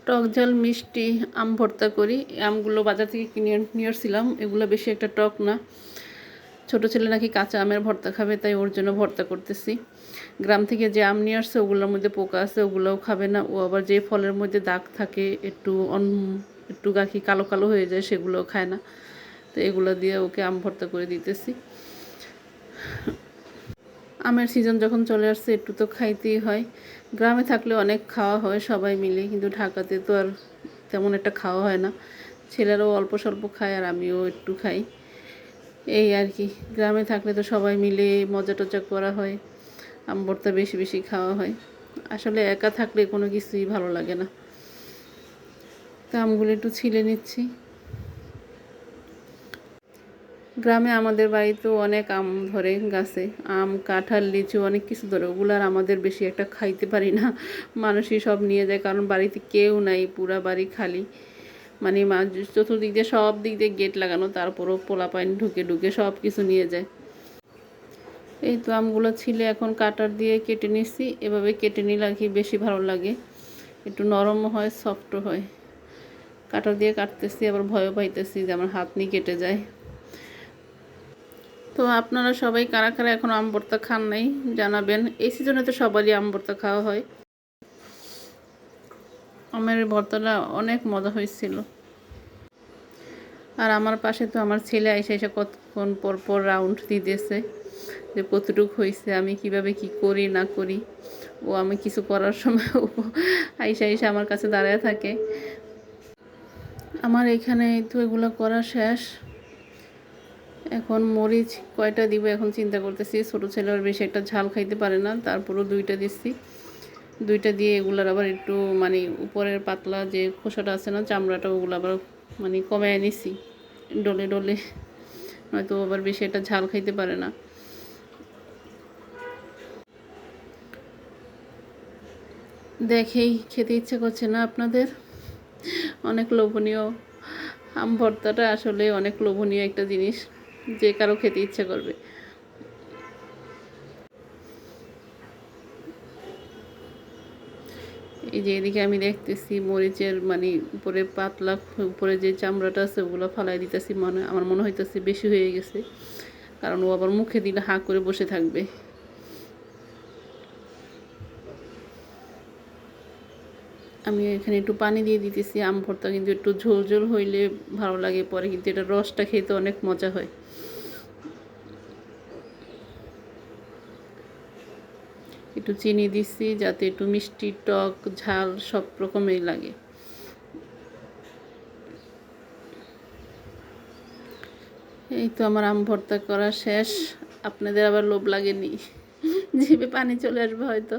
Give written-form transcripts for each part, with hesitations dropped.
টক ঝাল মিষ্টি আম ভর্তা করি। আমগুলো বাজার থেকে কিনে নিয়ে আসছিলাম, এগুলো বেশি একটা টক না। ছোটো ছেলে নাকি কাঁচা আমের ভর্তা খাবে, তাই ওর জন্য ভর্তা করতেছি। গ্রাম থেকে যে আম নিয়ে আসছে ওগুলোর মধ্যে পোকা আছে, ওগুলোও খাবে না। ও আবার যে ফলের মধ্যে দাগ থাকে একটু গাখি কালো কালো হয়ে যায়, সেগুলোও খায় না। তো এগুলো দিয়ে ওকে আম ভর্তা করে দিতেছি। আমের সিজন যখন চলে আসছে একটু তো খাইতেই হয়। গ্রামে থাকলে অনেক খাওয়া হয় সবাই মিলে, কিন্তু ঢাকাতে তো আর তেমন একটা খাওয়া হয় না। ছেলেরাও অল্প স্বল্প খায় আর আমিও একটু খাই, এই আর কি। গ্রামে থাকলে তো সবাই মিলে মজা টজা করা হয়, আম ভর্তা বেশি বেশি খাওয়া হয়। আসলে একা থাকলে কোনো কিছুই ভালো লাগে না। তো আমগুলো একটু ছিলে নিচ্ছি। গ্রামে আমাদের বাড়িতেও অনেক আম ধরে গাছে, আম কাঁঠাল লিচু অনেক কিছু ধরে। ওগুলো আর আমাদের বেশি একটা খাইতে পারি না, মানুষই সব নিয়ে যায়, কারণ বাড়িতে কেউ নাই, পুরা বাড়ি খালি। মানে চতুর্দিক দিয়ে সব দিক দিয়ে গেট লাগানো, তারপরও পোলাপাইন ঢুকে ঢুকে সব কিছু নিয়ে যায়। এই তো আমগুলো ছিলে এখন কাটার দিয়ে কেটে নিচ্ছি। এভাবে কেটে নিলে আর কি বেশি ভালো লাগে, একটু নরমও হয় সফটও হয়। কাটার দিয়ে কাটতেছি, আবার ভয়ও পাইতেছি যে আমার হাত নিয়ে কেটে যায়। তো আপনারা সবাই কারা কারা এখনও আম ভর্তা খান নাই জানাবেন। এই সিজনে তো সবারই আম ভর্তা খাওয়া হয়। আমের ভর্তাটা অনেক মজা হয়েছিল। আর আমার পাশে তো আমার ছেলে এসে এসে কতক্ষণ পর পর রাউন্ড দিতেছে যে কতটুকু হয়েছে, আমি কিভাবে কি করি না করি। ও আমি কিছু করার সময় ও আইসা আইসা আমার কাছে দাঁড়ায় থাকে। আমার এখানে তো এগুলো করা শেষ। এখন মরিচ কয়টা দিব এখন চিন্তা করতেছি। ছোটো ছেলে আর বেশি একটা ঝাল খাইতে পারে না, তারপরও দুইটা দিচ্ছি। দুইটা দিয়ে এগুলার আবার একটু মানে উপরের পাতলা যে খোসাটা আছে না, চামড়াটা, ওগুলো আবার মানে কমায় নিছি ডলে ডলে, নয়তো আবার বেশি একটা ঝাল খাইতে পারে না। দেখেই খেতে ইচ্ছে করছে না আপনাদের? অনেক লোভনীয় আম ভর্তাটা, আসলে অনেক লোভনীয় একটা জিনিস, যে কারো খেতে ইচ্ছে করবে। এই যে এদিকে আমি দেখতেছি মরিচের মানে উপরে পাতলা উপরে যে চামড়াটা আছে ওগুলো ফালাই দিতেছি। আমার মনে হইতেছে বেশি হয়ে গেছে, কারণ ও আবার মুখে দিলে হাঁ করে বসে থাকবে। আমি এখানে একটু পানি দিয়ে দিতেছি। আম ভর্তা কিন্তু একটু ঝোল ঝোল হইলে ভালো লাগে, পরে কিন্তু এটা রসটা খেতে অনেক মজা হয়। একটু চিনি দিচ্ছি যাতে একটু মিষ্টি টক ঝাল সব রকমের লাগে। এই তো আমার আম ভর্তা করা শেষ। আপনাদের আবার লোভ লাগেনি? জিভে পানি চলে আসবে হয়তো।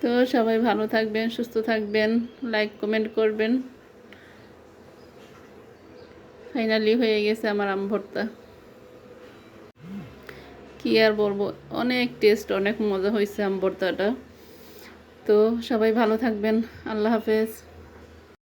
তো সবাই ভালো থাকবেন, সুস্থ থাকবেন, লাইক কমেন্ট করবেন। ফাইনালি হয়ে গেছে আমার আম ভর্তা। কি আর বলবো, অনেক টেস্ট, অনেক মজা হয়েছে আম ভর্তাটা। তো সবাই ভালো থাকবেন। আল্লাহ হাফেজ।